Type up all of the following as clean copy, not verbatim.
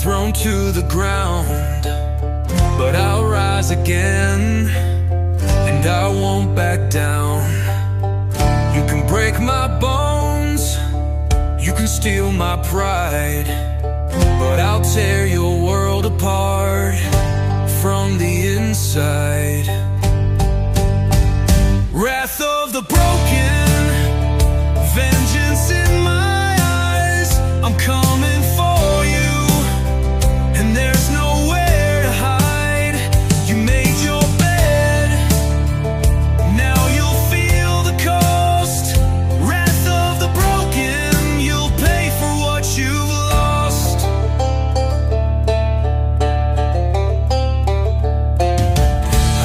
thrown to the ground, but I'll rise again, and I won't back down. You can break my bones, you can steal my pride, but I'll tear your world apart from the inside. Wrath of the broken, vengeance in my eyes. I'm coming for you, and there's nowhere to hide. You made your bed, now you'll feel the cost. Wrath of the broken, you'll pay for what you've lost.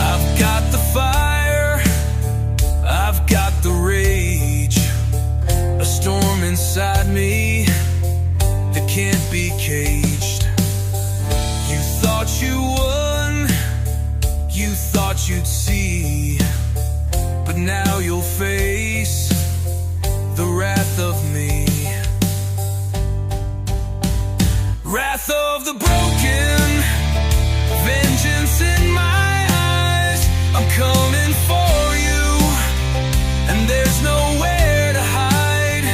I've got the fire, I've got the rage, a storm inside me that can't be caged. You thought you won, you thought you'd see, but now you'll face the wrath of me. Wrath of the broken, vengeance in my eyes. I'm coming for you, and there's nowhere to hide.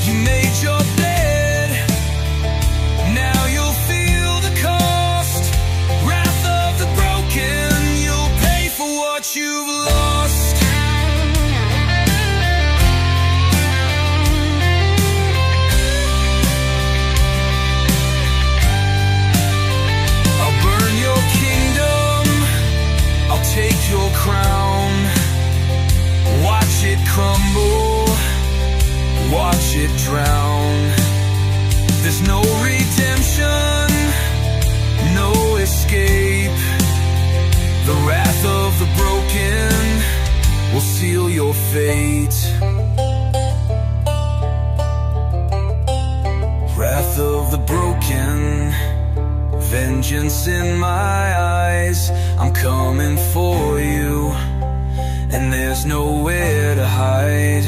You made your bed, now you'll feel the cost. Wrath of the broken, you'll pay for what you've lost. I'll burn your kingdom, I'll take your crown. Watch it crumble, watch it drown. There's no redemption, no escape. The wrath of the broken will seal your fate. Wrath of the broken, vengeance in my eyes. I'm coming for you, and there's nowhere to hide.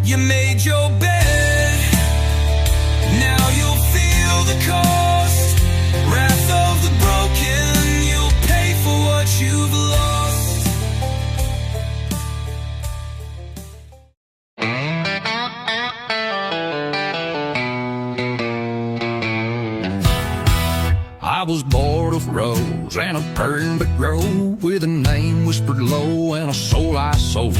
You made your bed, now you'll feel the cost. Wrath of the broken, you'll pay for what you've lost. I was bored of rose and a perfect grove, with a name whispered low and a soul I sold.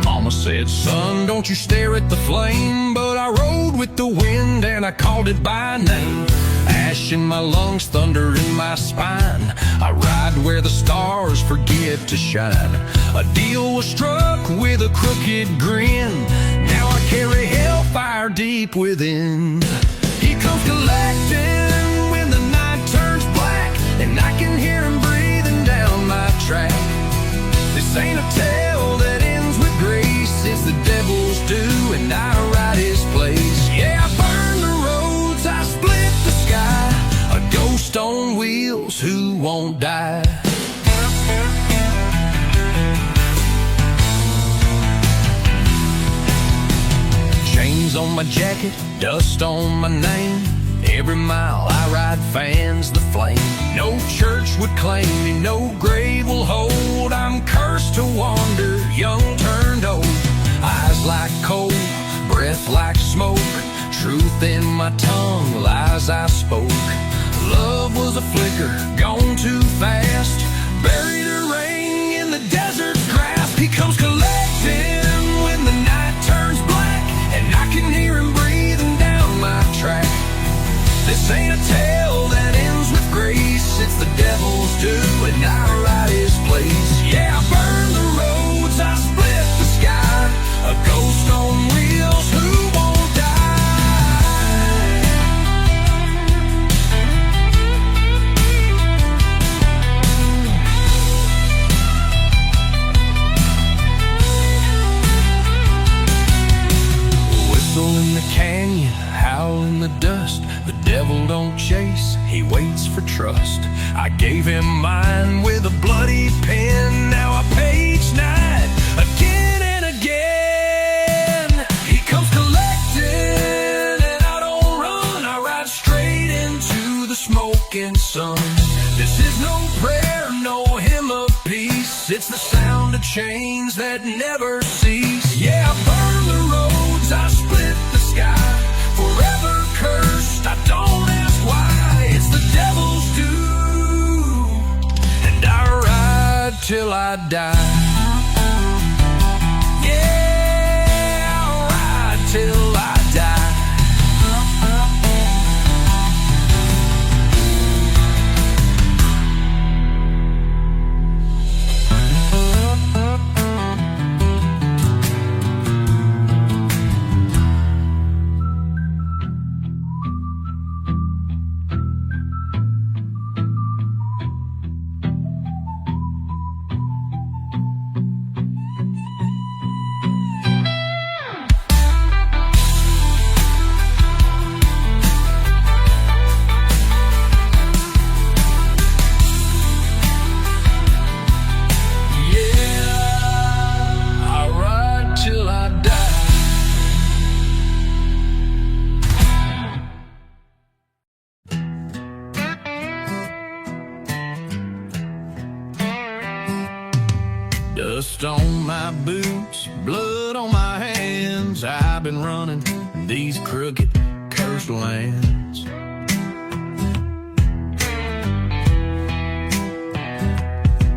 Mama said, son, don't you stare at the flame, but I rode with the wind and I called it by name. Ash in my lungs, thunder in my spine, I ride where the stars forget to shine. A deal was struck with a crooked grin, now I carry hellfire deep within. He comes collecting when the night turns black, and I can hear him breathing down my track. This ain't a tale that ends with grace, it's the devil's due, and I ride his place. Yeah, I burn the roads, I split the sky, a ghost on wheels who won't die. Chains on my jacket, dust on my name, every mile I ride fans the flame. No church would claim me, no grave will hold. I'm cursed to wander, young turned old. Eyes like coal, breath like smoke, truth in my tongue, lies I spoke. Love was a flicker, gone too fast, buried a ring in the desert's grasp. He comes collecting when the night turns black, and I can hear him breathing down my track. This ain't a tale that ends with grace, it's the devil's due, and I ride his place. Yeah, I burn the roads, I split the sky, a ghost on wheels who won't die. Whistle in the canyon, howl in the dust. The devil don't chase, he waits for trust. I gave him mine with a bloody pen, now I page night again and again. He comes collecting, and I don't run, I ride straight into the smoke walking sun. This is no prayer, no hymn of peace. It's the sound of chains that never cease. Yeah, I burn the roads, I split the sky. Forever cursed, I don't ask why. It's the devil's due, and I ride till I die. Yeah, I'll ride till I die. Dust on my boots, blood on my hands. I've been running these crooked, cursed lands.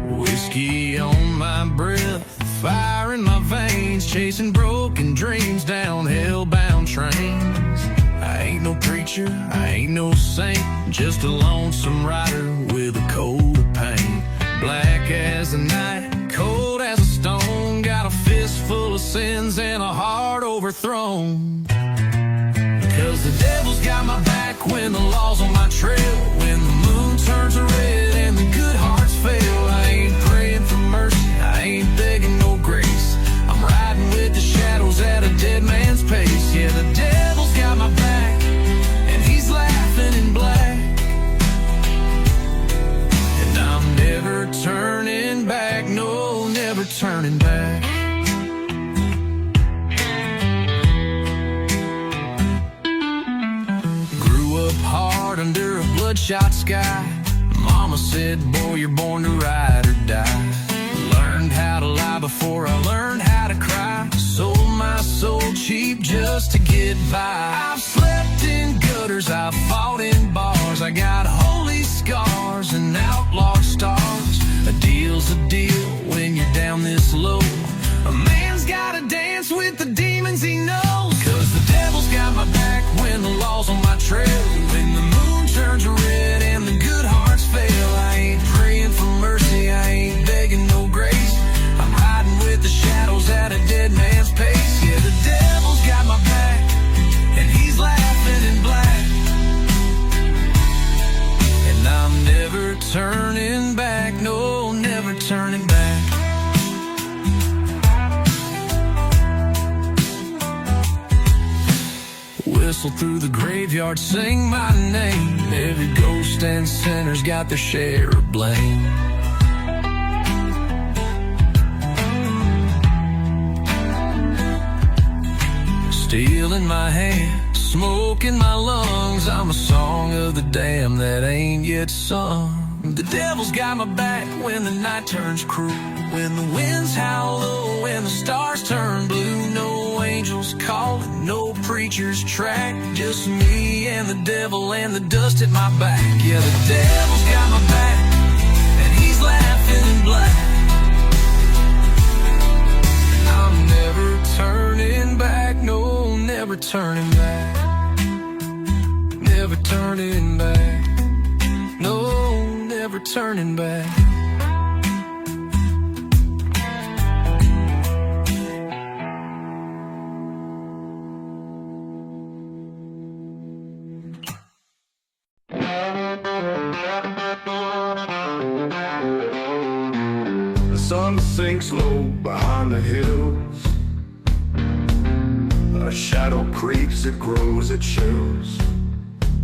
Whiskey on my breath, fire in my veins, chasing broken dreams down hell-bound trains. I ain't no preacher, I ain't no saint, just a lonesome rider with a coat of paint. Black as the night, cold as a stone, got a fist full of sins and a heart overthrown. Cause the devil's got my back when the law's on my trail, when the moon turns red and the good hearts fail. I ain't praying for mercy, I ain't begging no grace, I'm riding with the shadows at a dead man's pace. Yeah, the devil's got my back and he's laughing in black, and I'm never turning back, no, never turning back. Grew up hard under a bloodshot sky. Mama said, boy, you're born to ride or die. Learned how to lie before I learned how to cry. Sold my soul cheap just to get by. I've slept in gutters, I've fought in bars, I got holy scars and outlaw stars. A deal's a deal when you're down this low. A man's gotta dance with the demons he knows. Cause the devil's got my back when the law's on my trail, when the moon turns red and the good hearts fail. I ain't praying for mercy, I ain't begging no grace, I'm riding with the shadows at a dead man's pace. Yeah, the devil's got my back and he's laughing in black, and I'm never turning back, no, never turning back. Whistle through the graveyard, sing my name. Every ghost and sinner's got their share of blame. Steel in my hand, smoke in my lungs, I'm a song of the damned that ain't yet sung. The devil's got my back when the night turns cruel, when the winds howl low, when the stars turn blue. No angels calling, no preacher's track, just me and the devil and the dust at my back. Yeah, the devil's got my back and he's laughing in black, I'm never turning back, no, never turning back, never turning back, no, never turning back. The sun sinks low behind the hills, a shadow creeps, it grows, it chills.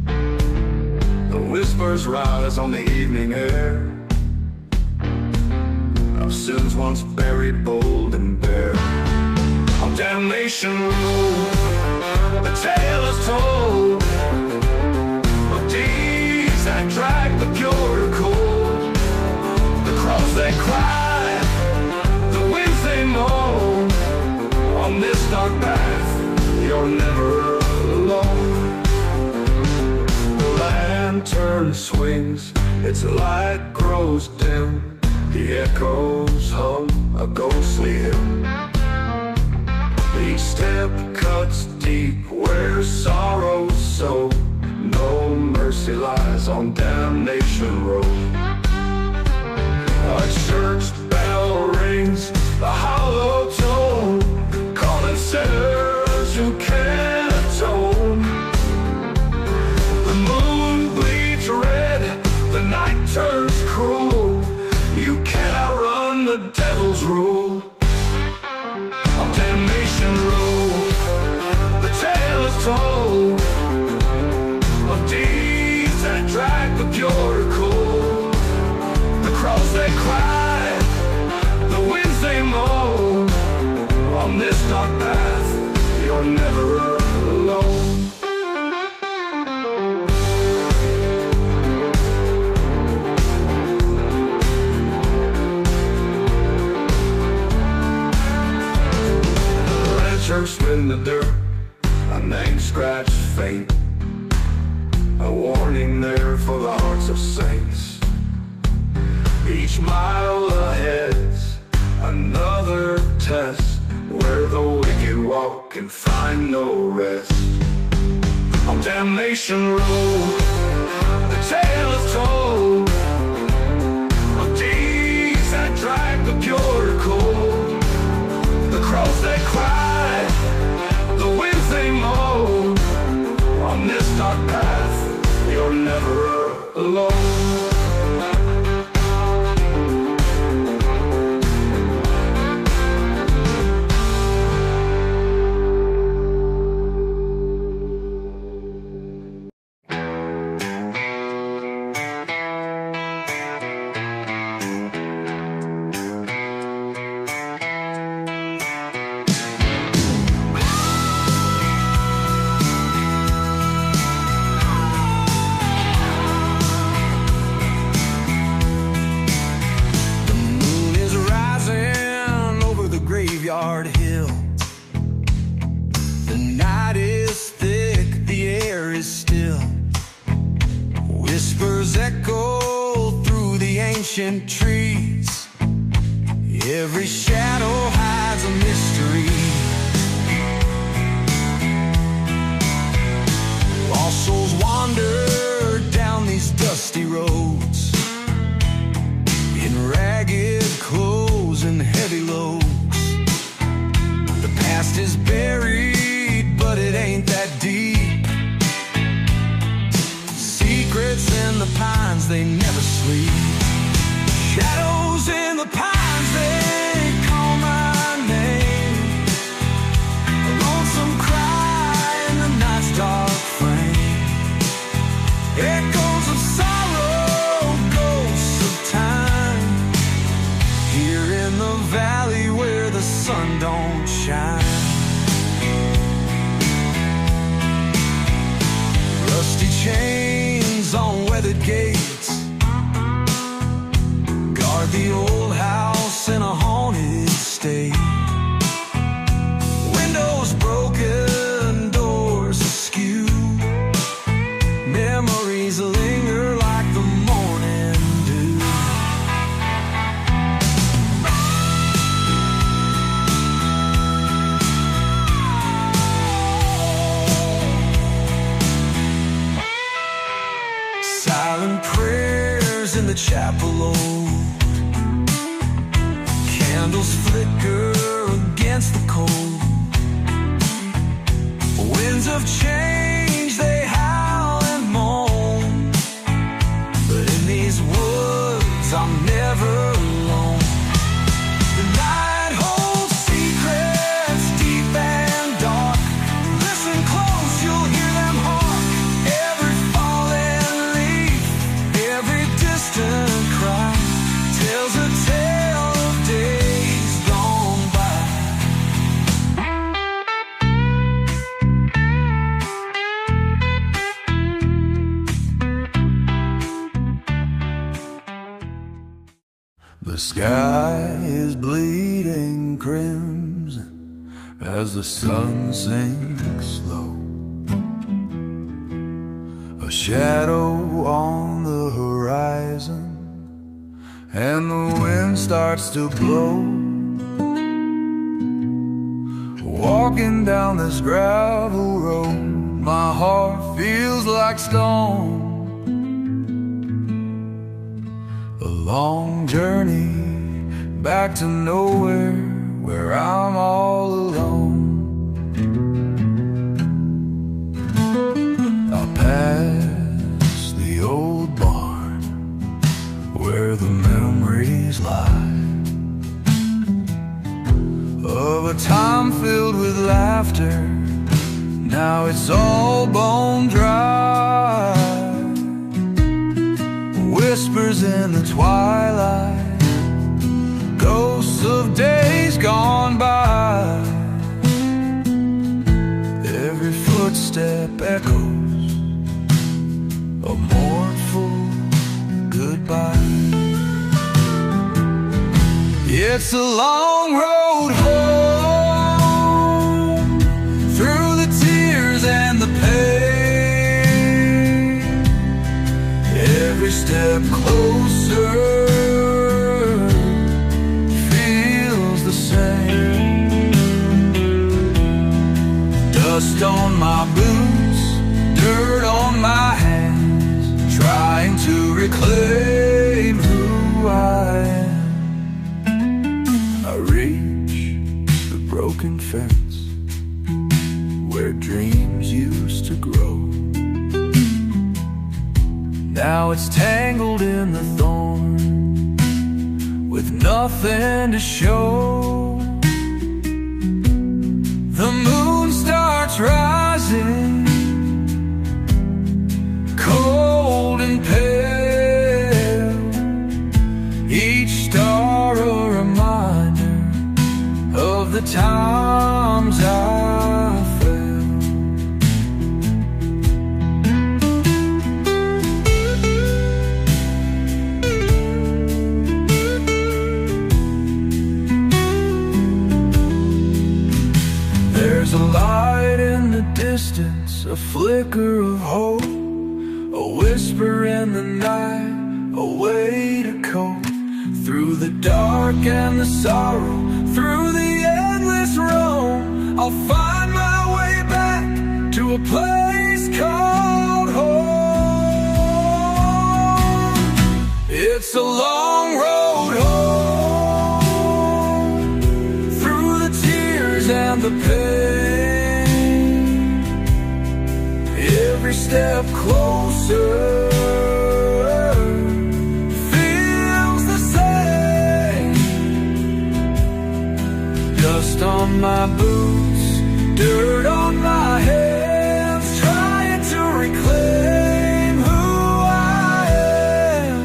The whispers rise on the evening air of sins once buried, bold and bare. On Damnation Road, the tale is told of deeds that drag wind swings, its light grows dim. The echoes hum a ghostly hymn. Each step cuts deep where sorrows sow. No mercy lies on Damnation Road. A church bell rings a hollow tone, calling sinners who can't atone. The moon bleeds red, the night turns cruel. You can't outrun the devil's rule. On Damnation Road, the tale is told of deeds that drag the pure to cold. The cross they cry, the winds they moan. On this dark path, you're never alone. Churchmen in the dirt, a name scratched faint, a warning there for the hearts of saints. Each mile ahead's another test, where the wicked walk and find no rest. On Damnation Road, the tale is told of deeds that drag the pure to cold. The cross they cry, the winds they moan. On this dark path, you're never alone. Hill. The night is thick, the air is still. Whispers echo through the ancient trees. Every shadow hides a mystery. Lost souls wander down these dusty roads, in ragged clothes and heavy loads. Past is buried, but it ain't that deep. Secrets in the pines, they never sleep. Shadows in the pines, they call my name. A lonesome cry in the night's dark frame. Echoes of sorrow, ghosts of time, here in the valley where the sun don't shine. Rusty chains on weathered gates guard the old house in a haunted state. Windows broken, doors askew. Memories linger like the morning dew. Silent prayers in the chapel old. Candles flicker against the cold. Winds of change, they howl and moan. But in these woods, I'm never alone. The night holds secrets deep and dark. Listen close, you'll hear them hark. Every fallen leaf, every distant cry tells a tale of days gone by. The sky is bleeding crimson as the sun sinks low. A shadow on the horizon, and the wind starts to blow. Walking down this gravel road, my heart feels like stone. A long journey back to nowhere, where I'm all alone. I'll pass the old barn where the memories lie of a time filled with laughter. Now it's all bone dry. Whispers in the twilight, ghosts of days gone by. Every footstep echoes a mournful goodbye. It's a long road home, through the tears and the pain. Every step closer feels the same. Dust on my boots, dirt on my hands, trying to reclaim who I am. I reach the broken fence where dreams used to grow. Now it's tangled in the thorn, with nothing to show. The moon starts rising, cold and pale. Each star a reminder of the times I failed. There's a light in the distance, a flicker of hope, a whisper in the night, a way to cope. Through the dark and the sorrow, through the endless roam, I'll find my way back to a place called home. It's a long road home, through the tears and the pain. Every step closer on my boots, dirt on my hands, trying to reclaim who I am.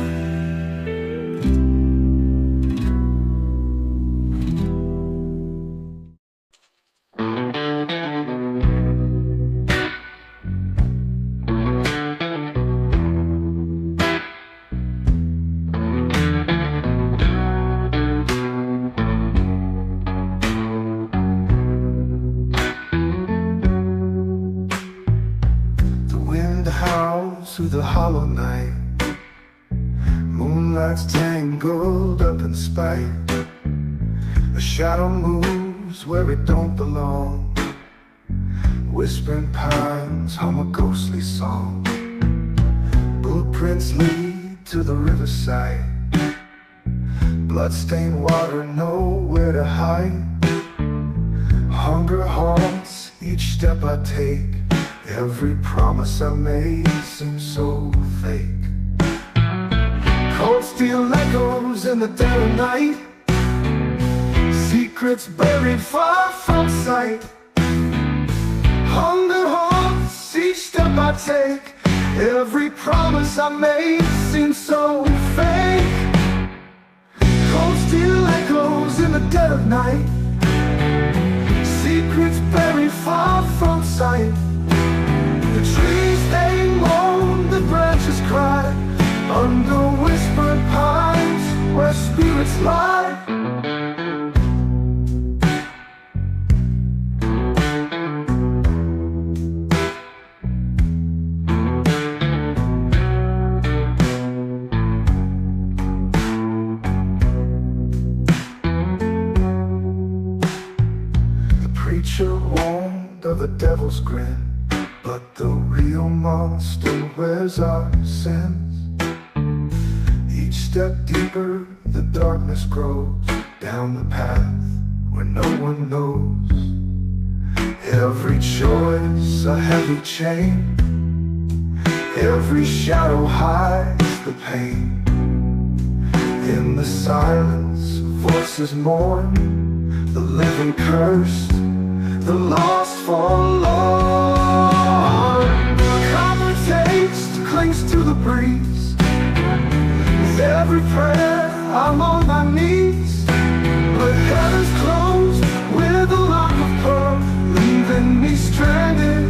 Through the hollow night, moonlight's tangled up in spite. A shadow moves where it don't belong. Whispering pines hum a ghostly song. Footprints lead to the riverside. Bloodstained water, nowhere to hide. Hunger haunts each step I take. Every promise I made seems so fake. Cold steel echoes in the dead of night. Secrets buried far from sight. Hunger haunts each step I take. Every promise I made seems so fake. Cold steel echoes in the dead of night. Secrets buried far from sight. The trees they moan, the branches cry, under whispered pines where spirits lie. smiles grin, but the real monster wears our sins. Each step deeper, the darkness grows, down the path where no one knows. Every choice a heavy chain, every shadow hides the pain. In the silence, voices mourn, the living cursed, the lost forlorn. The copper taste clings to the breeze. With every prayer, I'm on my knees. But heaven's closed with a lock of pearl, leaving me stranded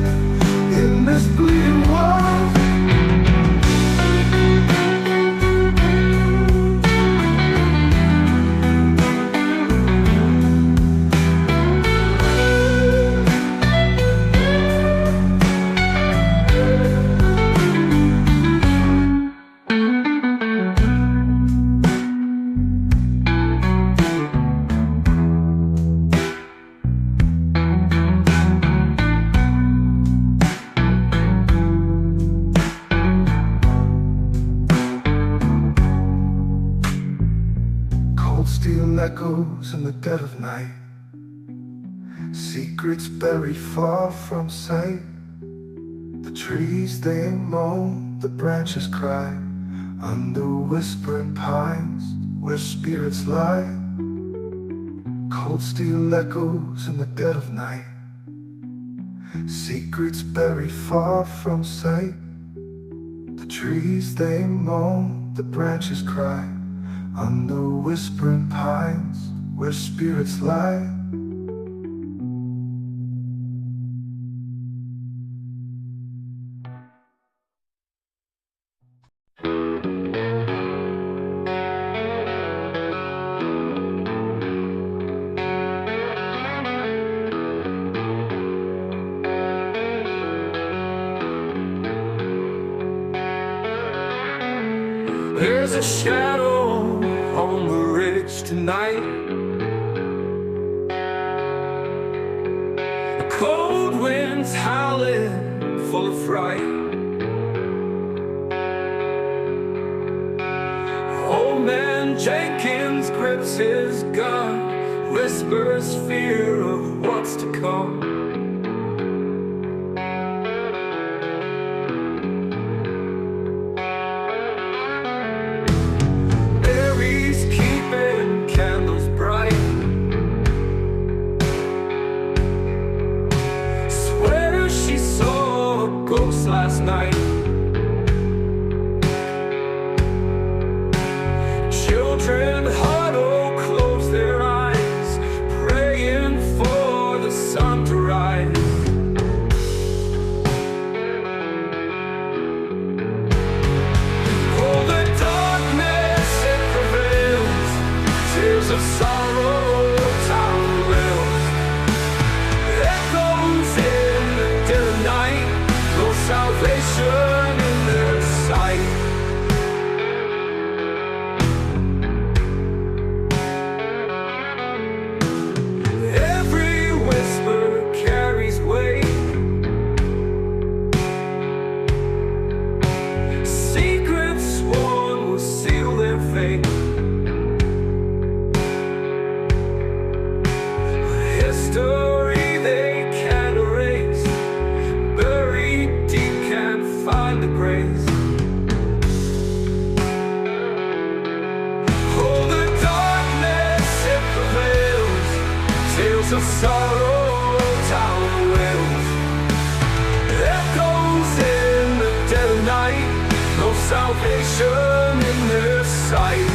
in this bleeding world. Steel echoes in the dead of night, secrets buried far from sight. The trees they moan, the branches cry, under whispering pines where spirits lie. Cold steel echoes in the dead of night, secrets buried far from sight. The trees they moan, the branches cry, under whispering pines where spirits lie. There's a shadow on the ridge tonight, the cold wind's howling full of fright. Old man Jenkins grips his gun, whispers fear of what's to come. Last night, children huddle, close their eyes, praying for the sun to rise. Oh, the darkness, it prevails, tears of sorrow, town wells, echoes in the dead of night, no salvation in their sight. Every whisper carries weight, secrets sworn will seal their fate. History they can't erase, buried deep can't find the grace. Oh, the darkness, it prevails, tales of sorrow, tower wells, echoes in the dead of night, no salvation in their sight.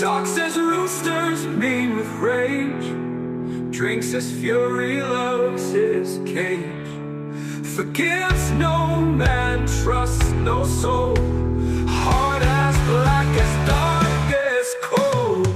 Talks as roosters mean with rage, drinks as fury loves his cage, forgives no man, trusts no soul, heart as black as dark as cold.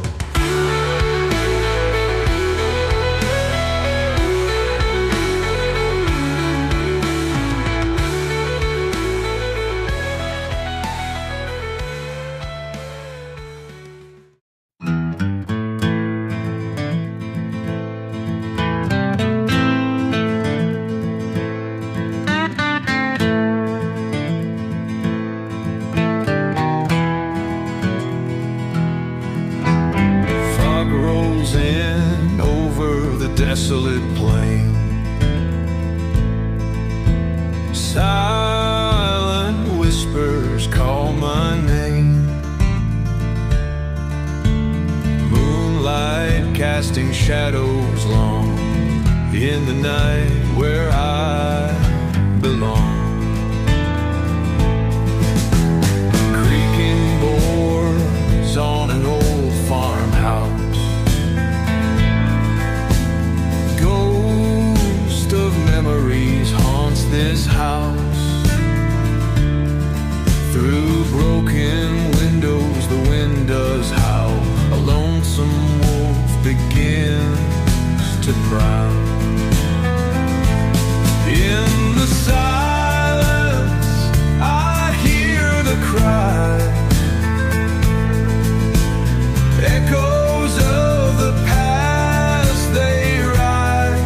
casting shadows long in the night where I belong. Creaking boards on an old farmhouse, ghost of memories haunts this house. Through broken windows the wind does howl, a lonesome wolf begins to prowl. In the silence I hear the cry, echoes of the past they rise,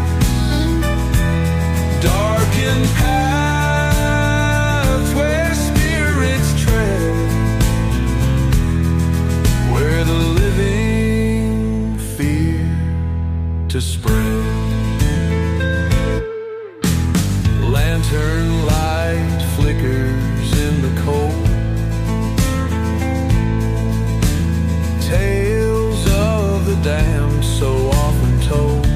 darkened paths where spirits tread, where the living fear to spread. Lantern light flickers in the cold, tales of the damned so often told.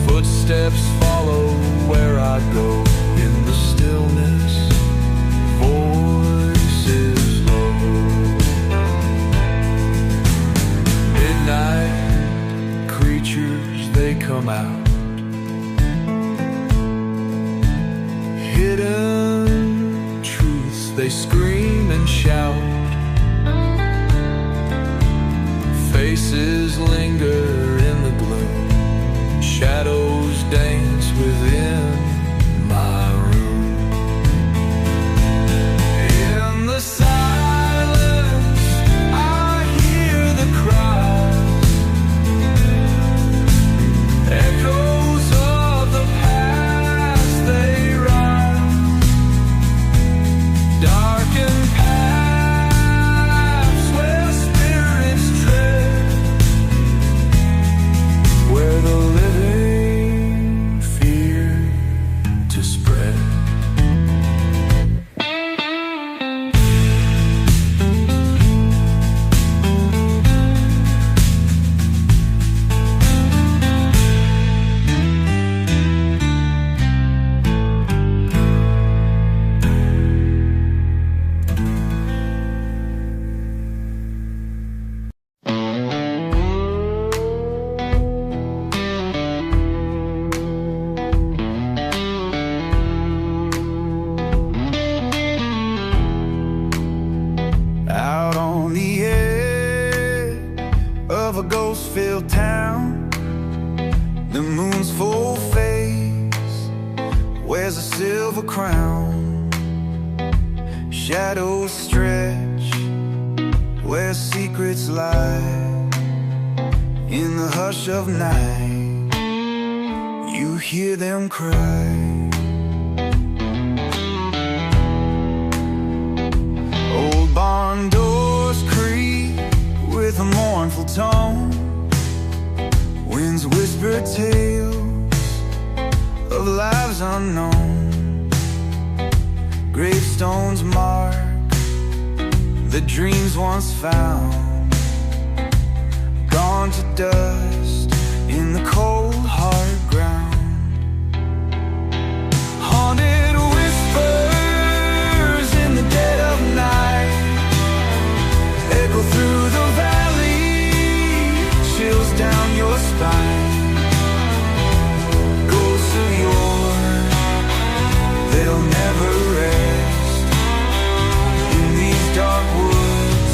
Footsteps follow where I go, in the stillness, voices low. Midnight creatures, they come out, hidden truths they scream and shout. Faces linger in the gloom, shadows dance within my room. In the silence I hear the cries, echoes of the past they rise, darkened paths where spirits tread, where the living fear to spread. Out on the edge of a ghost-filled town, the moon's full face wears a silver crown. Shadows stretch where secrets lie. In the hush of night, you hear them cry. Old barn doors creak with a mournful tone. Winds whisper tales of lives unknown. Gravestones mark the dreams once found, gone to dust in the cold hard ground. Haunted whispers in the dead of night echo through the valley, chills down your spine. Ghosts of yore, they'll never rest in these dark woods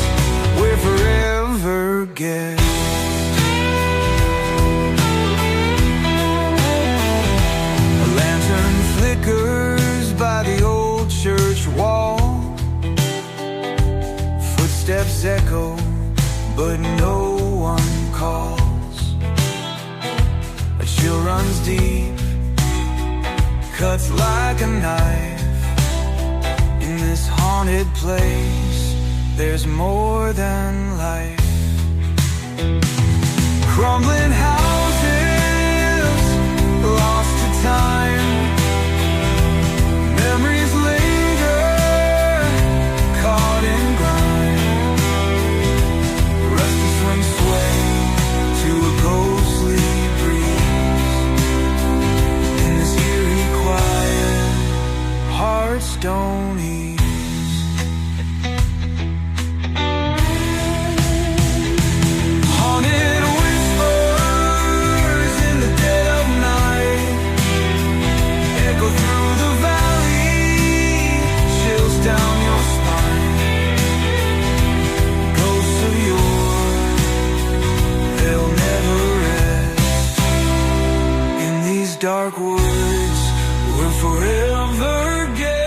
we're forever guests. A lantern flickers by the old church wall. Footsteps echo, but no one calls. A chill runs deep, cuts like a knife. In this haunted place, there's more than life. Crumbling houses, lost to time. Memories linger, caught in grime. Rust is don't ease. Haunted whispers in the dead of night echo through the valley, chills down your spine. Ghosts of yore, they'll never rest in these dark woods. We're forever guests.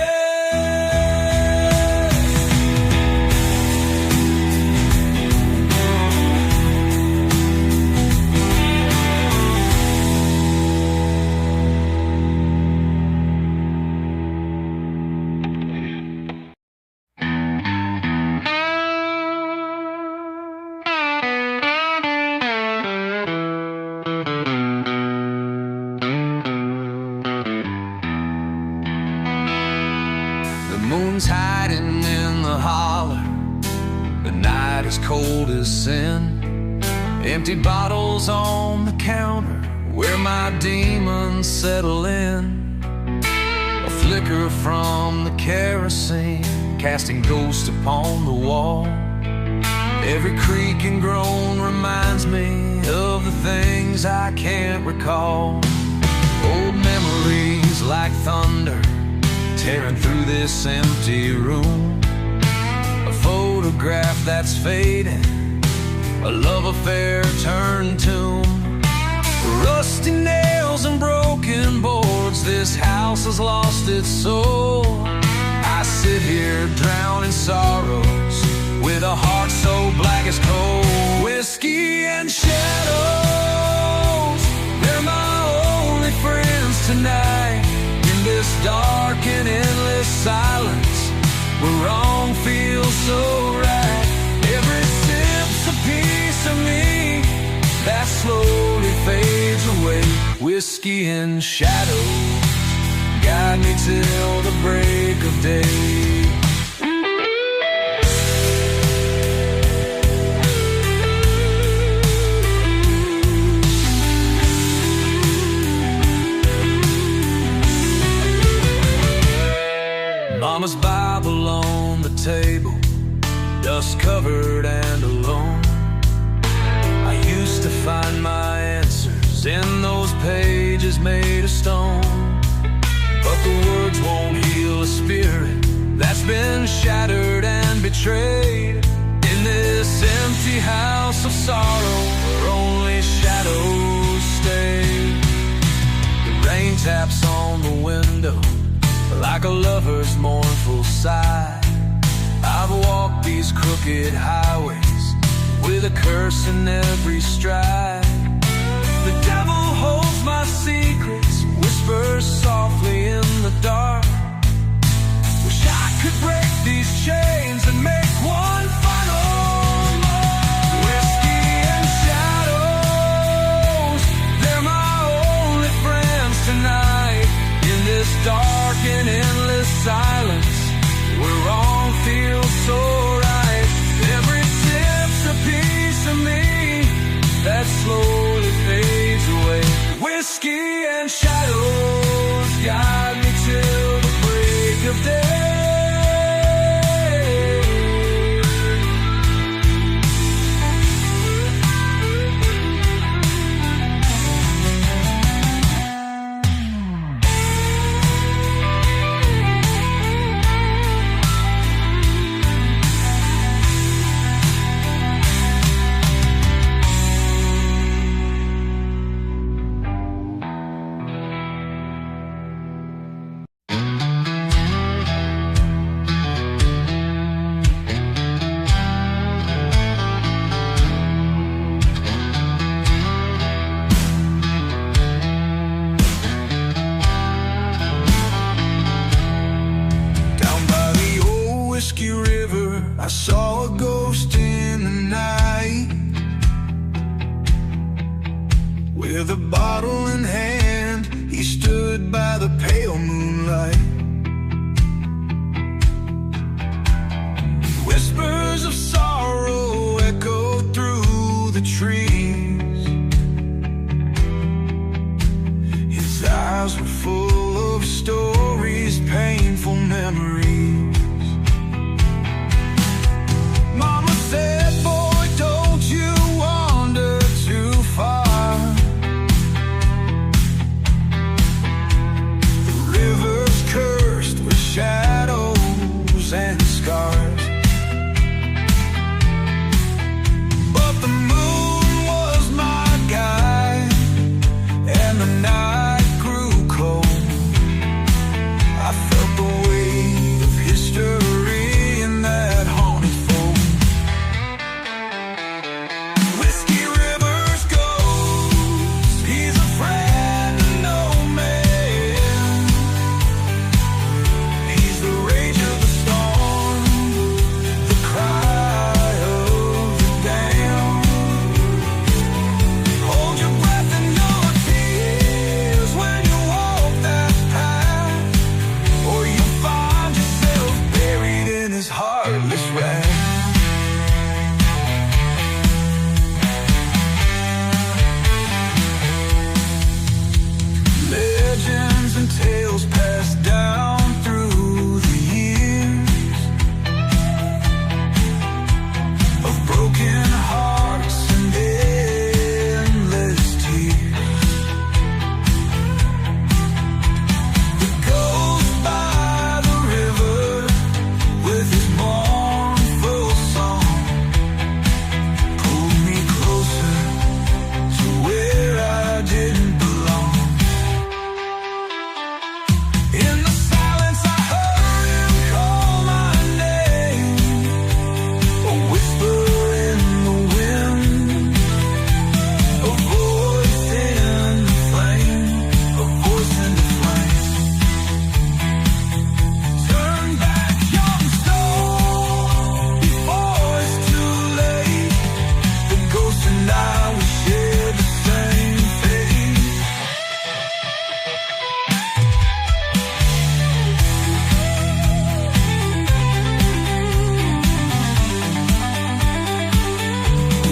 The moon's hiding in the holler, the night is cold as sin. Empty bottles on the counter where my demons settle in. A flicker from the kerosene casting ghosts upon the wall. Every creak and groan reminds me of the things I can't recall. Old memories like thunder tearing through this empty room. A photograph that's fading, a love affair turned tomb. Rusty nails and broken boards, this house has lost its soul. I sit here drowned in sorrows with a heart so black as coal. Whiskey and shadows, they're my only friends tonight. In this dark and endless silence, where wrong feels so right. Every sip's a piece of me that slowly fades away. Whiskey and shadows guide me till the break of day. Mama's Bible on the table, dust covered and alone. I used to find my answers in those pages made of stone. But the words won't heal a spirit that's been shattered and betrayed. In this empty house of sorrow where only shadows stay. The rain taps on the window like a lover's mournful sigh. I've walked these crooked highways with a curse in every stride. The devil holds my secrets, whispers softly in the dark. Wish I could break these chains and make one final mark. Whiskey and shadows, they're my only friends tonight. In this dark and endless silence, where wrong feels so right. Every sip's a piece of me that slowly fades away. Whiskey and shadows guide me till the break of day. I saw a ghost in the night, with a bottle in hand. He stood by the pale moonlight. Whispers of sorrow echoed through the trees. His eyes were full of stories, painful memories. legends and tales passed down through the years of broken hearts and endless tears. The ghost by the river with his mournful song pulled me closer to where I didn't belong. In the silence I heard him call my name, a whisper in the wind, a voice in the flame, a voice in the flame. Turn back, young soul, before it's too late. The ghost and I, we share the same fate.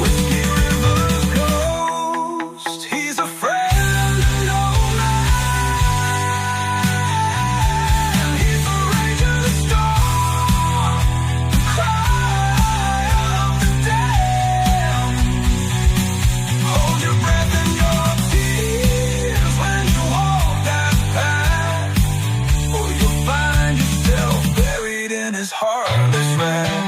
Whiskey River's ghost, he's a friend of no man. He's the rage of the storm, the cry of the damned. Hold your breath and your tears when you walk that path, or you'll find yourself buried in his heartless rage.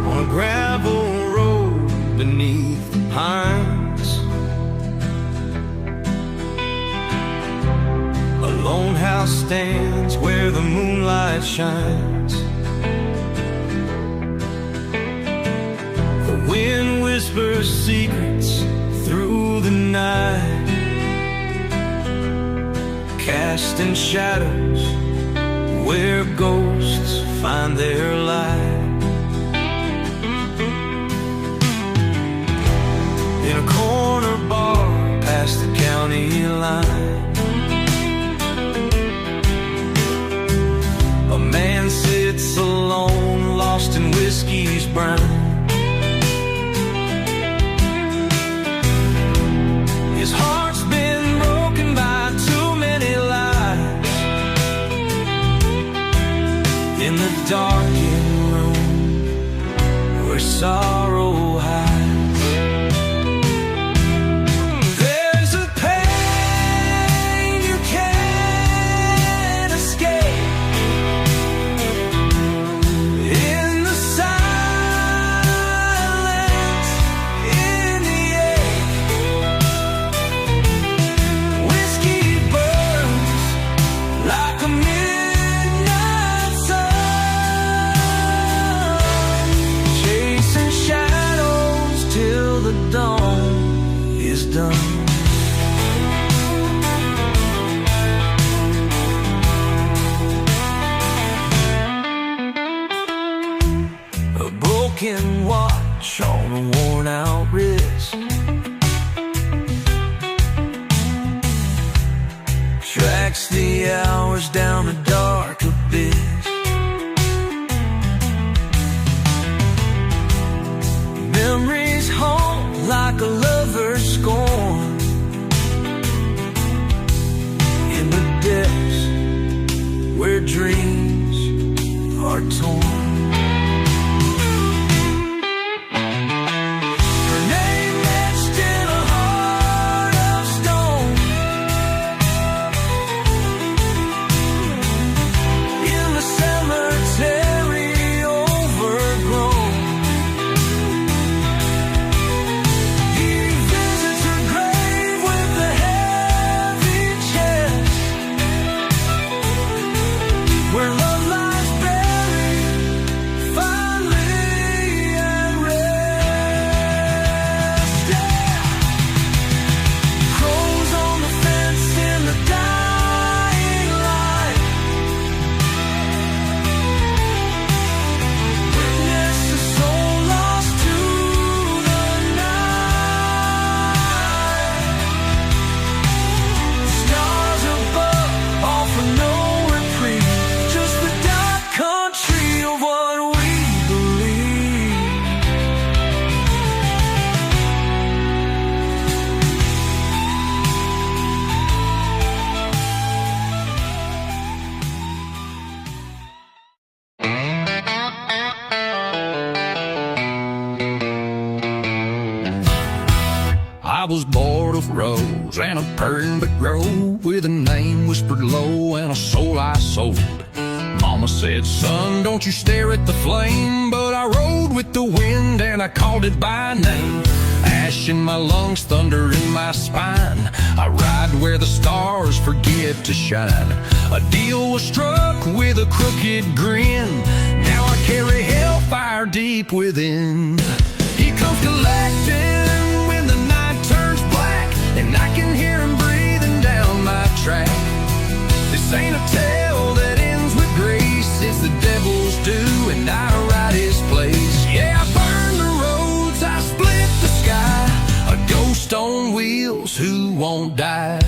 On a gravel road beneath the pines, a lone house stands where the moonlight shines. The wind whispers secrets through the night, casting shadows where ghosts find their light. In a corner bar past the county line, a man sits alone, lost in whiskey's brine. His heart's been broken by too many lies. In the darkened room where sorrow hides, there's a pain you can't escape. In the silence, in the ache, whiskey burns like a midnight sun, chasing shadows till the dawn is done. A broken watch on a worn out wrist tracks the hours down a dark abyss. Memories haunt like a lover's scorn, was bored of rose and a purring but grove, with a name whispered low and a soul I sold. Mama said, son, don't you stare at the flame, but I rode with the wind and I called it by name. Ash in my lungs, thunder in my spine, I ride where the stars forget to shine. A deal was struck with a crooked grin, now I carry hellfire deep within. He comes collecting when the night turns black, and I can hear him breathing down my track. This ain't a tale that ends with grace, it's the devil's due and I ride his place. Yeah, I burn the roads, I split the sky, a ghost on wheels who won't die.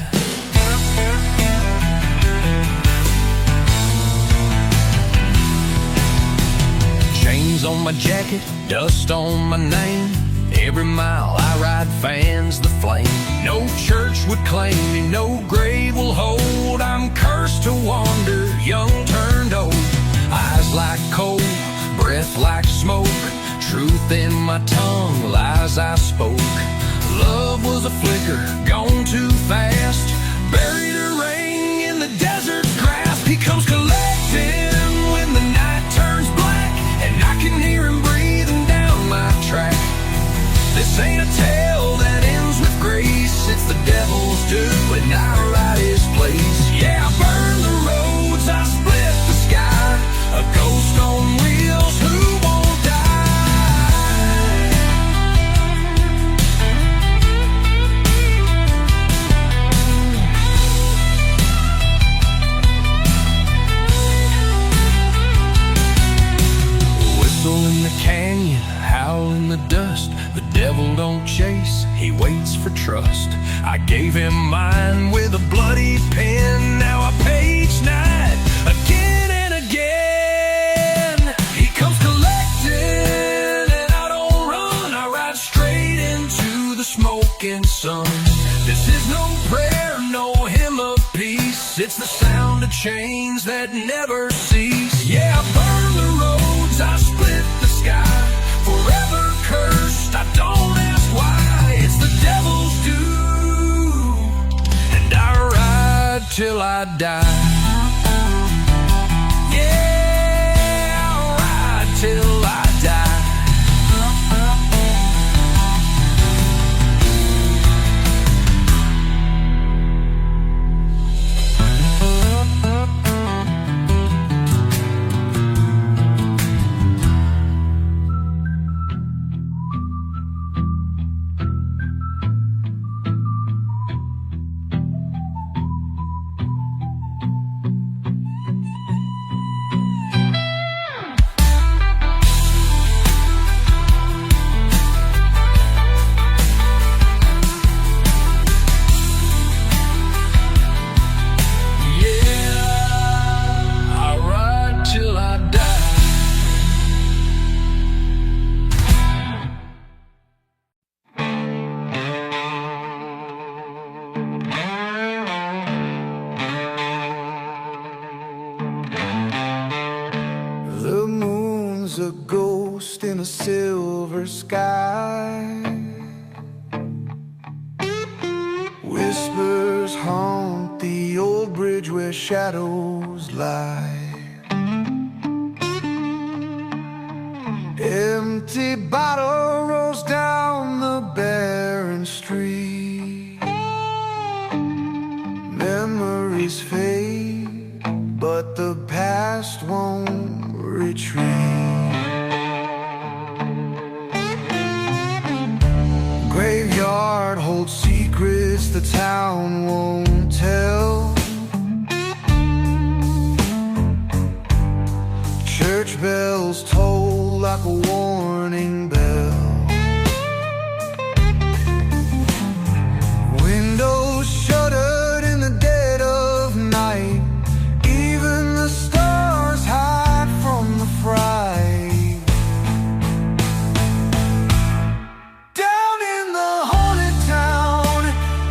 Chains on my jacket, dust on my name, every mile I ride fans the flame. No church would claim me, no grave will hold, I'm cursed to wander, young turned old. Eyes like coal, breath like smoke, truth in my tongue, lies I spoke. Love was a flicker, gone too fast, buried a ring in the desert's grasp. He comes collecting when the night turns black, and I can hear him breathing down my track. This ain't a tale that ends with grace, it's the devil's due and I ride his place. Yeah, I burn the roads, I split the sky, a ghost on wheels who won't die. Whistle in the canyon, howl in the dust, the devil don't chase, he waits for trust. I gave him mine with a bloody pen, now I page night again and again. He comes collecting and I don't run, I ride straight into the smoking sun. This is no prayer, no hymn of peace, it's the sound of chains that never cease. Yeah, I burn the roads, I split the sky, forever cursed, I don't ask why, it's the devil's due, and I ride till I die. Yeah, I'll ride till I die. A ghost in a silver sky, whispers haunt the old bridge where shadows lie. Empty bottle rolls down the barren street. Memories fade, but the past won't retreat. Graveyard holds secrets the town won't tell. Church bells toll like a warning bell. Windows shuttered in the dead of night. Even the stars hide from the fright. Down in the haunted town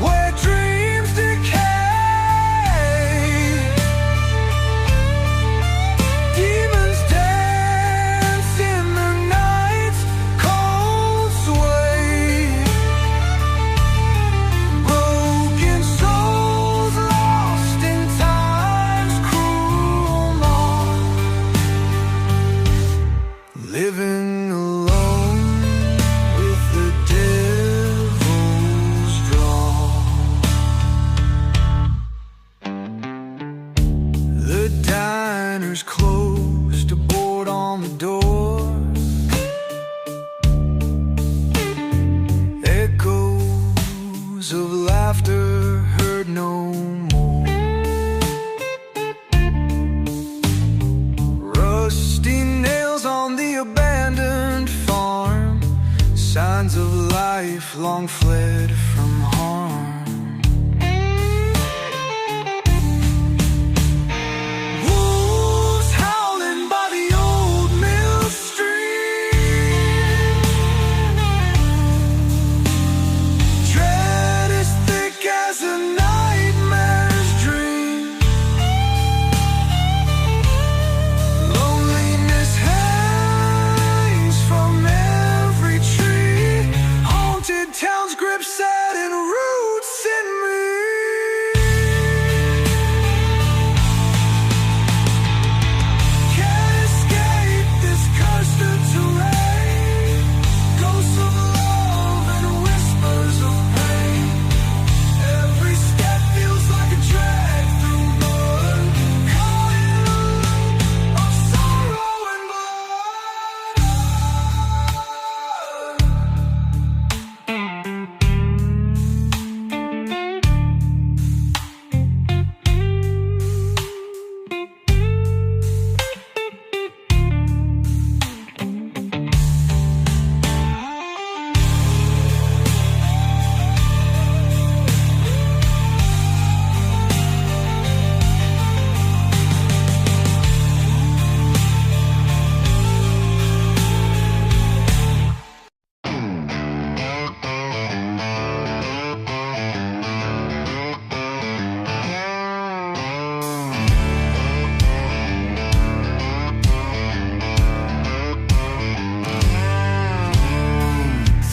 where dreams decay, Sounds of laughter heard no more. Rusty nails on the abandoned farm, signs of life long fled from harm. Wolves howling by the old mill stream, dread as thick as a nightmare's dream. Loneliness hangs from every tree, haunted towns grip sad and roots in me. Can't escape this cursed terrain, ghosts of love and whispers of pain. Every step feels like a drag through mud, caught in a loop of sorrow and blood.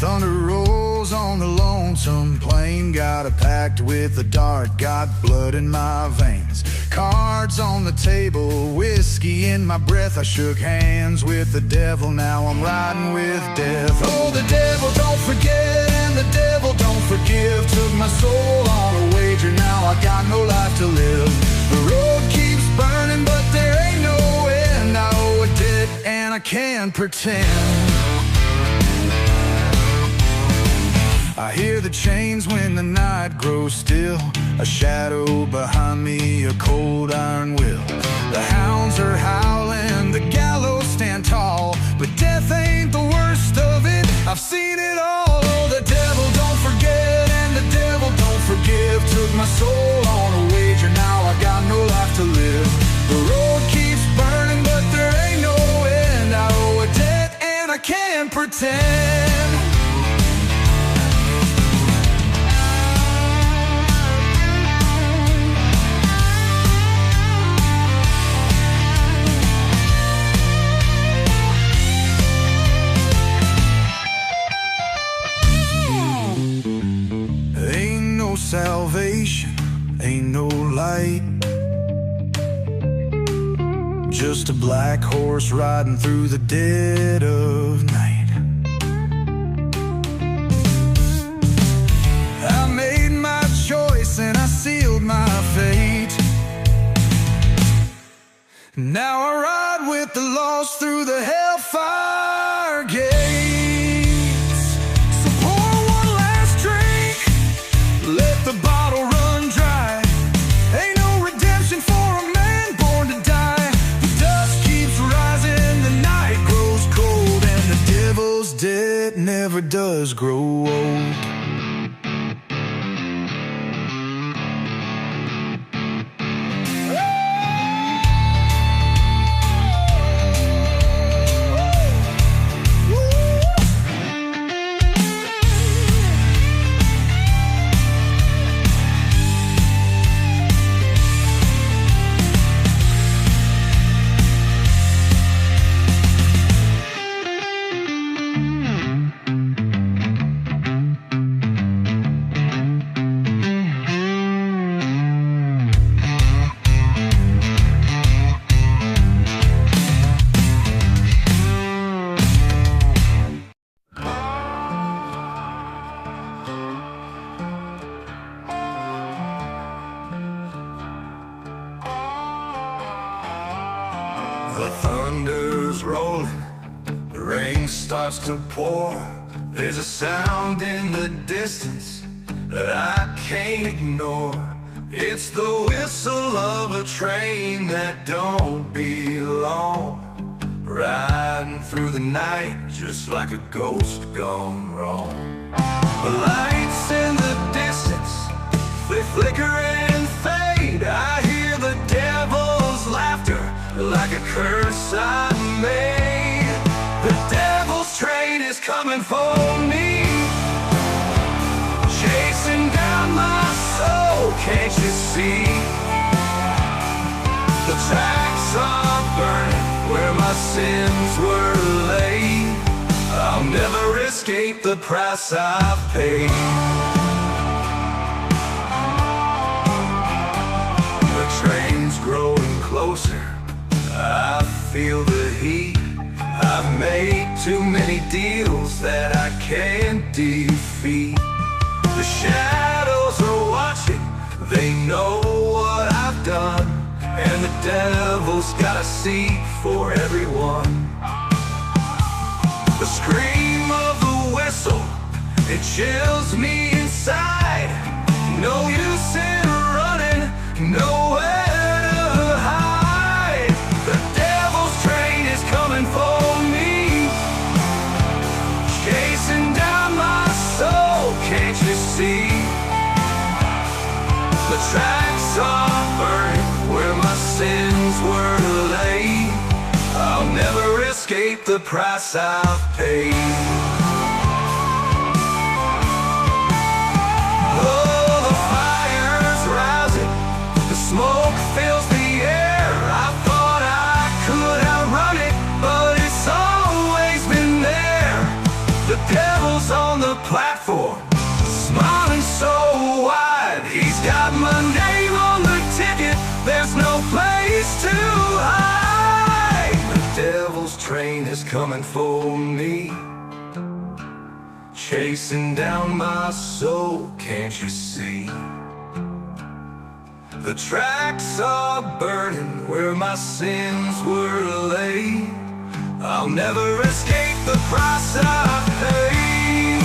Thunder rolls on the lonesome plain. Got a pact with the dark, got blood in my veins. Cards on the table, whiskey in my breath. I shook hands with the devil, now I'm riding with death. Oh, the devil don't forget and the devil don't forgive. Took my soul on a wager, now I got no life to live. The road keeps burning but there ain't no end. I owe a debt and I can't pretend. I hear the chains when the night grows still, a shadow behind me, a cold iron will. The hounds are howling, the gallows stand tall, but death ain't the worst of it, I've seen it all. Oh, the devil don't forget and the devil don't forgive. Took my soul on a wager, now I got no life to live. The road keeps burning but there ain't no end. I owe a debt and I can't pretend. Salvation, ain't no light, just a black horse riding through the dead of night. I made my choice and I sealed my fate. Now I ride with the lost through the hellfire gates. So pour one last drink, let the bottle run dry. Ain't no redemption for a man born to die. The dust keeps rising, the night grows cold, and the devil's debt never does grow old. The thunder's rolling, the rain starts to pour. There's a sound in the distance, that I can't ignore. It's the whistle of a train that don't belong, riding through the night just like a ghost gone wrong. The lights in the distance, they flicker and fade. I hear the devil's laughter like a curse I made. The devil's train is coming for me, chasing down my soul, can't you see? The tracks are burning where my sins were laid. I'll never escape the price I've paid. The train's growing closer, I feel the heat. I've made too many deals that I can't defeat. The shadows are watching, they know what I've done, and the devil's got a seat for everyone. The scream of the whistle, it chills me inside. No use in running, nowhere to hide. The devil's train is coming for me, chasing down my soul, can't you see? The tracks are burning where my sins were laid. I'll never escape the price I've paid. Oh, the fire's rising, the smoke fills the air. I thought I could outrun it, but it's always been there. The devil's on the platform, smiling so wide. He's got my name on the ticket, there's no place to hide. The devil's train is coming for me, chasing down my soul, can't you see? The tracks are burning where my sins were laid. I'll never escape the price I've paid.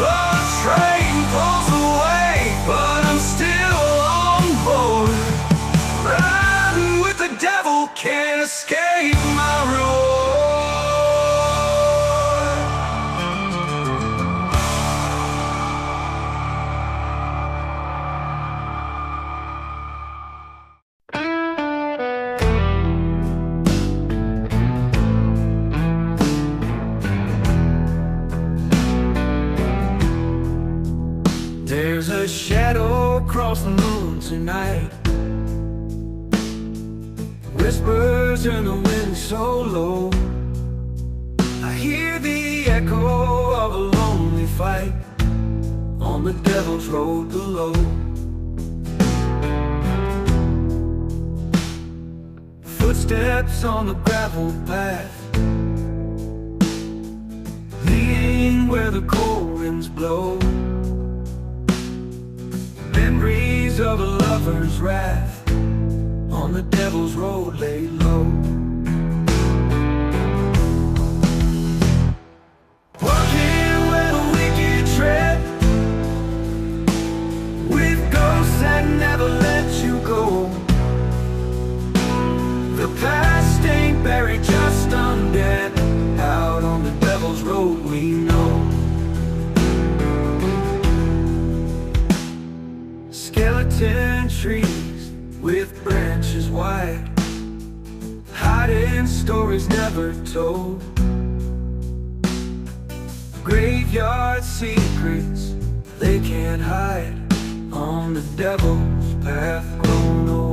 The train pulls away, but I'm still on board. Riding with the devil, can't escape my reward. There's a shadow across the moon tonight, whispers in the wind so low. I hear the echo of a lonely fight on the devil's road below. Footsteps on the gravel path, leading where the cold winds blow. Memories of a lover's wrath on the devil's road laid low. Walking where the wicked tread, with ghosts that never let you go. The past ain't buried, just undead, out on the devil's road we know. Skeleton trees with branches wide, hiding stories never told. Graveyard secrets they can't hide on the devil's path grown old.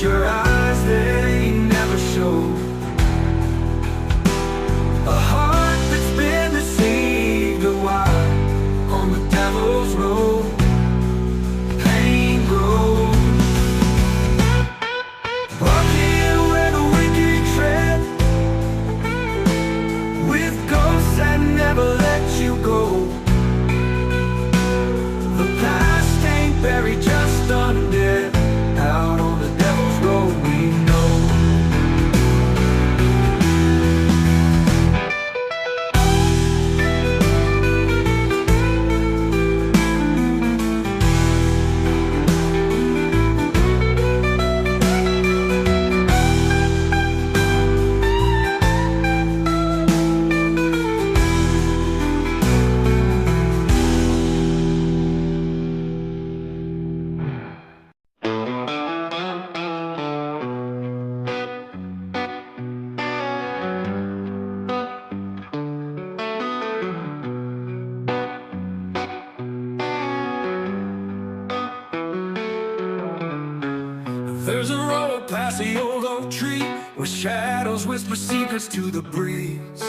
Your eyes, they never show a heart that's been deceived a while on the devil's road. There's a road past the old oak tree where shadows whisper secrets to the breeze.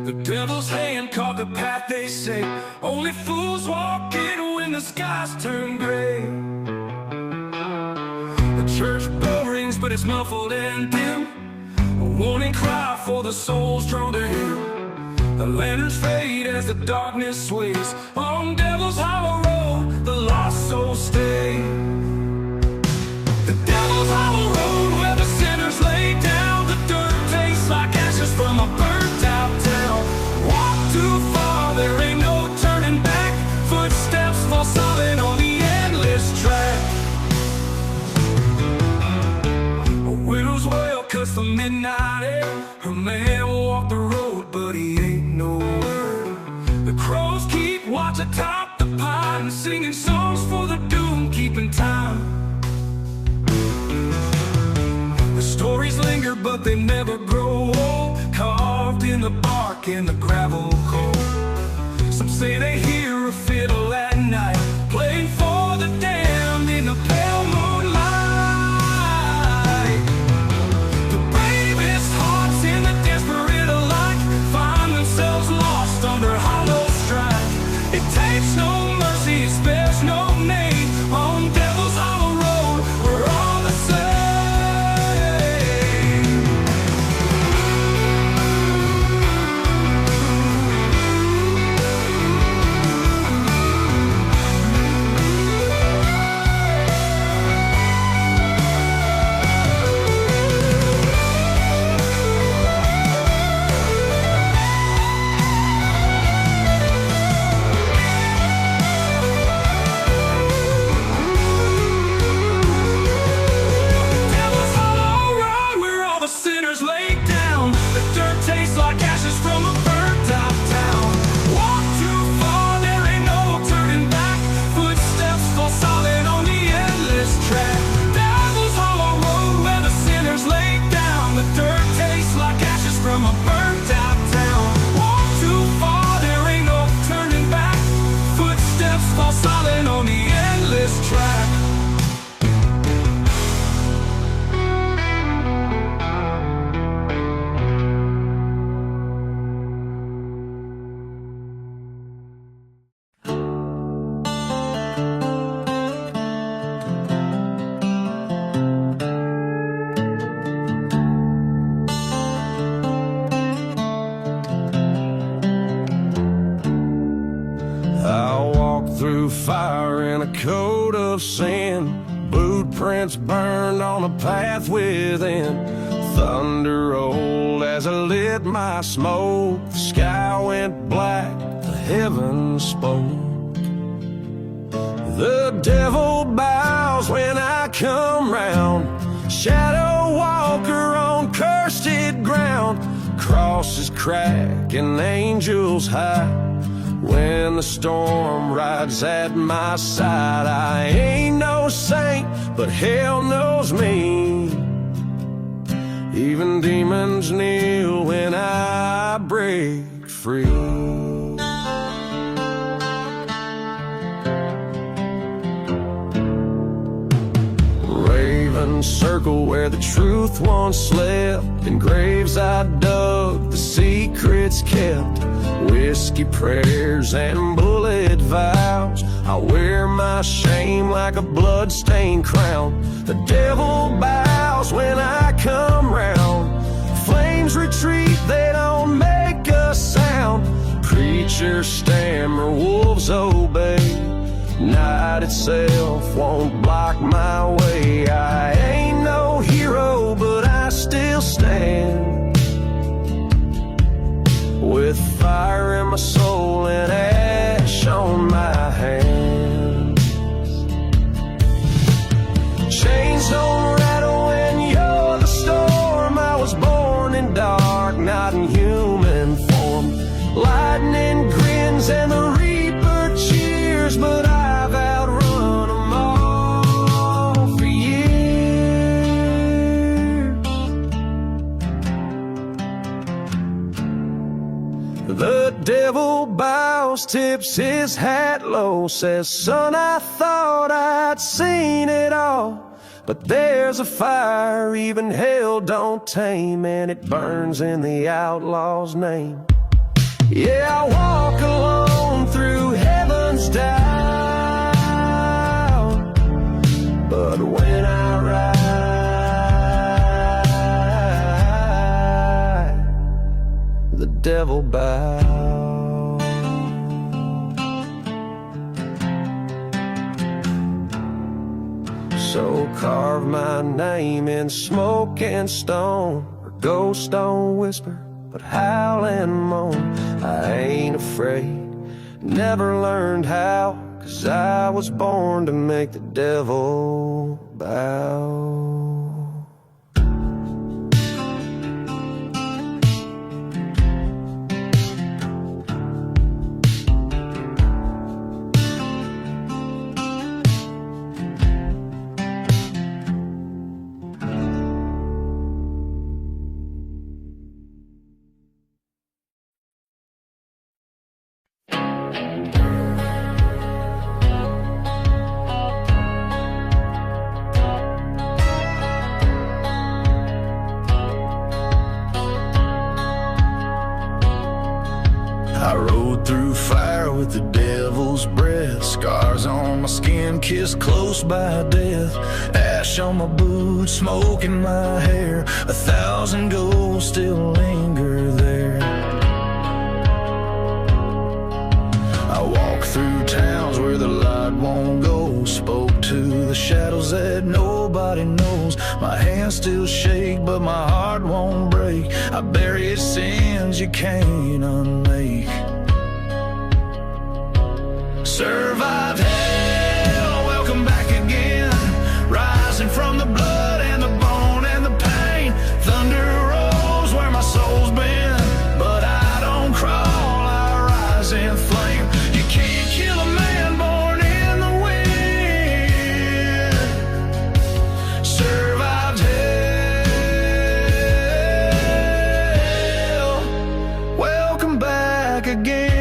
The devil's hand caught the path, they say. Only fools walk in when the skies turn gray. The church bell rings, but it's muffled and dim, a warning cry for the souls drawn to him. The lanterns fade as the darkness sways. On Devil's Hollow Road, the lost souls stay. The Devil's Hollow Road, where the sinners lay down. The dirt tastes like ashes from a burnt out town. Walk too far, there ain't no turning back. Footsteps fall solid on the endless track. A widow's wail cuts the midnight air. Her man walked the road, but he ain't nowhere. The crows keep watch atop the pine, singing songs for the doom, keeping time. The stories linger, but they never grow old, carved in the bark and the gravel cold. Some say they hear a fiddle at night, playing for the damned in the pale moonlight. The bravest hearts in the desperate alike find themselves lost under hollow strike. It takes no mercy, it spares no name. On Devil's Hollow Road, we're all the same. Through fire in a coat of sin, boot prints burned on a path within. Thunder rolled as I lit my smoke. The sky went black, the heavens spoke. The devil bows when I come round, shadow walker on cursed ground. Crosses crack and angels high. When the storm rides at my side, I ain't no saint, but hell knows me. Even demons kneel when I break free. Ravens circle where the truth once slept. In graves I dug, the secrets kept. Whiskey prayers and bullet vows. I wear my shame like a blood-stained crown. The devil bows when I come round. Flames retreat, they don't make a sound. Preachers stammer, wolves obey. Night itself won't block my way. I ain't no hero, but I still stand. With fire in my soul and ash on my hands. Chains don't rattle when you're the storm. I was born in dark, not in human form. Lightning grins and the reaper cheers, but I've outrun them all for years. The devil bows, tips his hat low, says, son, I thought I'd seen it all. But there's a fire even hell don't tame, and it burns in the outlaw's name. Yeah, I walk alone through heaven's down, but when I ride, the devil bows. So carve my name in smoke and stone, or ghost don't whisper, but howl and moan. I ain't afraid, never learned how, 'cause I was born to make the devil bow. I rode through fire with the devil's breath, scars on my skin, kissed close by death, ash on my boots, smoke in my hair, 1,000 ghosts still linger there. I walk through towns where the light won't go, spoke to the shadows that nobody knows. My hands still shake, but my heart won't break. I buried sins you can't unmake. Survived hell, welcome back again, rising from the blood and the bone and the pain. Thunder rolls where my soul's been, but I don't crawl, I rise in flame. You can't kill a man born in the wind. Survived hell, welcome back again.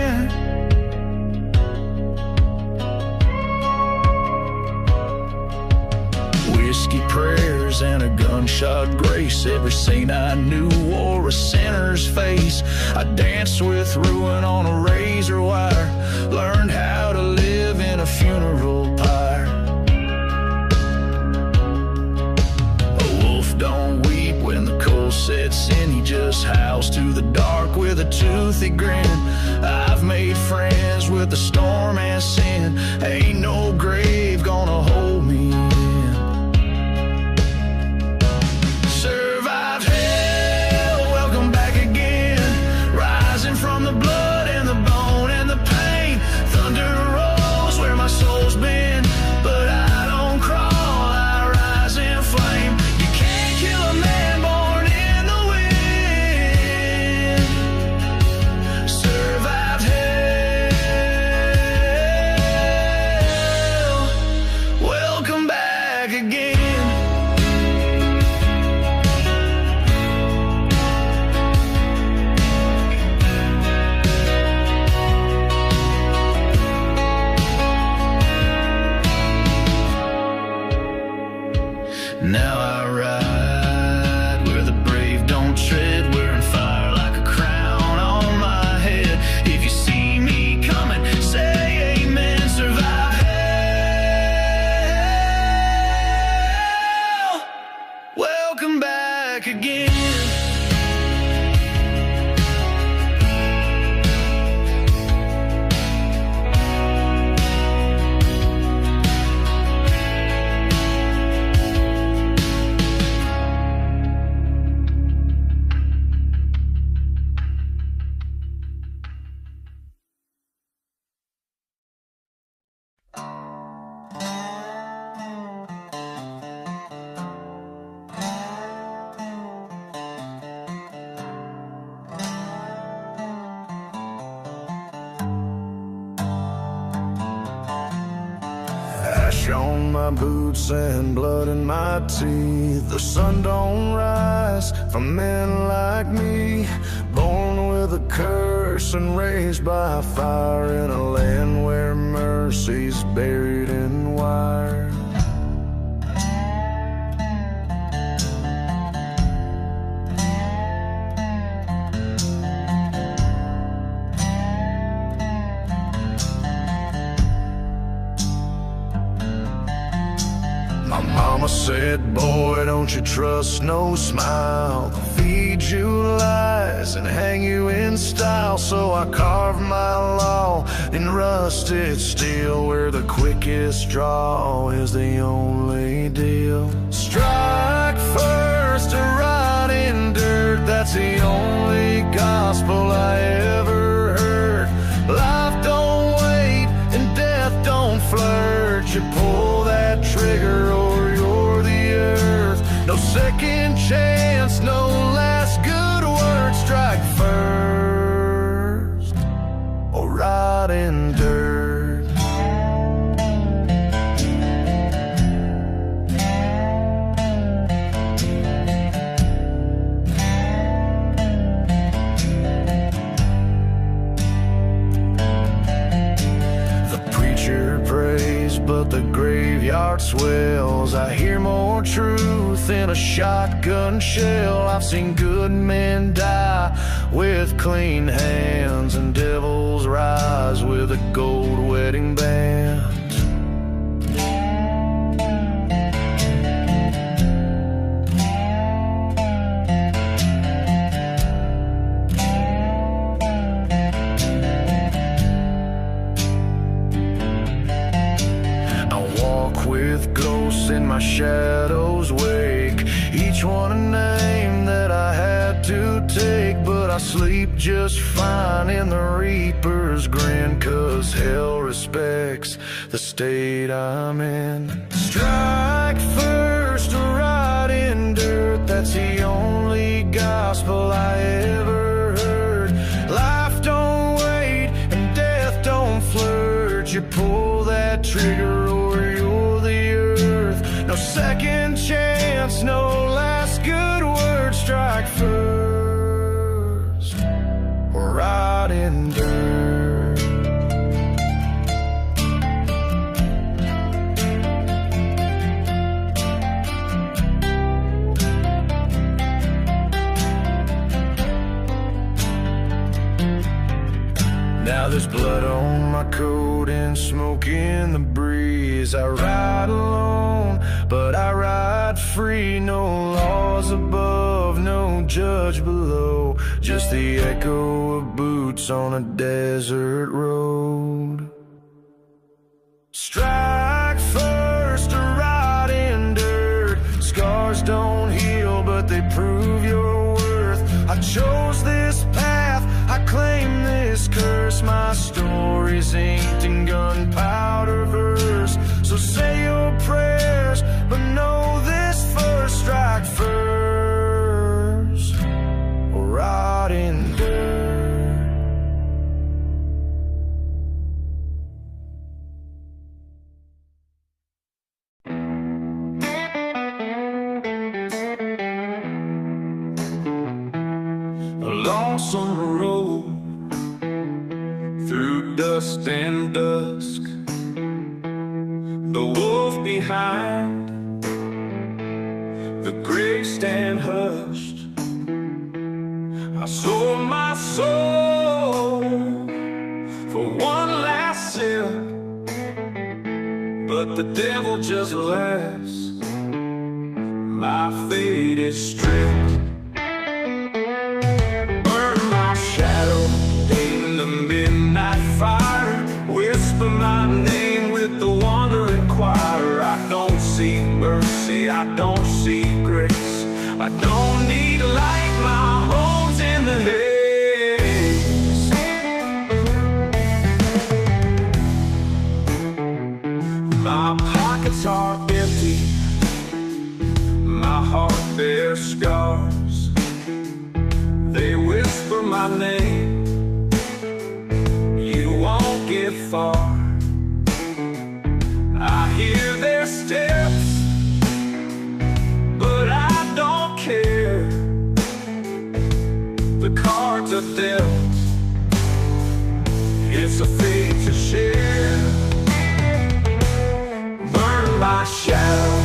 Whiskey prayers and a gunshot grace, every saint I knew wore a sinner's face. I danced with ruin on a razor wire, learned how to live in a funeral pyre. A wolf don't weep when the cold sets in, he just howls to the dark with a toothy grin. I've made friends with the storm and sin, ain't no grave gonna hold me in. Survived hell, welcome back again, rising from the blood and the bone and the pain. Thunder rolls where my soul's been, but I don't crawl, I rise in flame. You can't kill a man born in the wind. Survived hell, welcome back again. Now I ride where the brave don't tread, wearing fire like a crown on my head. If you see me coming, say amen. Survive hell, welcome back again. Ash on my boots and blood in my teeth. The sun don't rise for men like me, born with a curse and raised by fire in a land where mercy's buried in wire. Mama said, boy, don't you trust no smile. They'll feed you lies and hang you in style. So I carved my law in rusted steel, where the quickest draw is the only deal. Strike first or rot in dirt, that's the only gospel I ever heard. Life don't wait and death don't flirt. You pull that trigger or you're the earth. No second chance, no last good word. Strike first or rot in dirt. But the graveyard swells. I hear more truth in a shotgun shell. I've seen good men die with clean hands, and devils rise with a gold wedding band. In my shadow's wake, each one a name that I had to take. But I sleep just fine in the reaper's grin, 'cause hell respects the state I'm in. Strike first or rot in dirt, that's the only gospel I ever heard. Life don't wait and death don't flirt. You pull that trigger or you're the earth. No second chance, no last good word. Strike first or rot in dirt. Now there's blood on my coat and smoke in the breeze. I ride alone, but I ride free. No laws above, no judge below, just the echo of boots on a desert road. Strike first or rot in dirt. Scars don't heal, but they prove your worth. I chose this path, I claim this curse. My story's inked in gunpowder verse. So say your prayers, but know this first. Strike first or rot in dirt. A lonesome road through dust and dusk, the wolf behind, the grave stand hushed. I sold my soul for one last sip, but the devil just laughs. My fate is stripped. Burn my shadow in the midnight fire. Whisper my name with the wandering choir. I don't see mercy, I don't see grace. I don't need light, my home's in the haze. My pockets are empty, my heart bears scars. They whisper my name, you won't get far. I hear their steps, but I don't care. The cards are dealt, it's a fate to share. Burn my shadow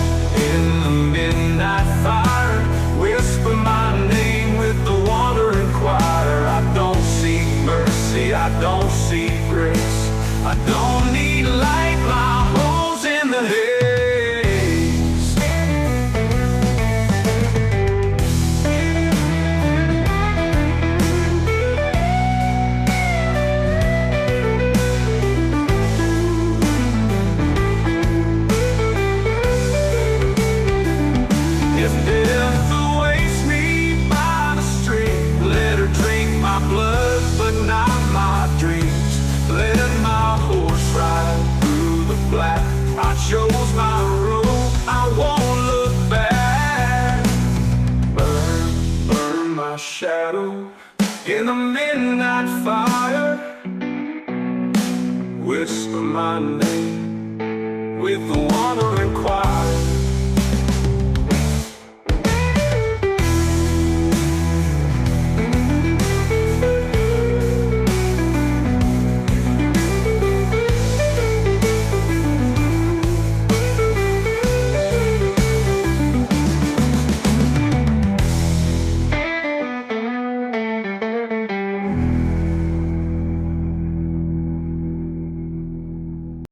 in the midnight fire. Whisper my name with the wandering choir. I don't see mercy, I don't see grace. I don't need light, my home's in the haze. chose my road, I won't look back. Burn, burn my shadow in the midnight fire. Whisper my name with the one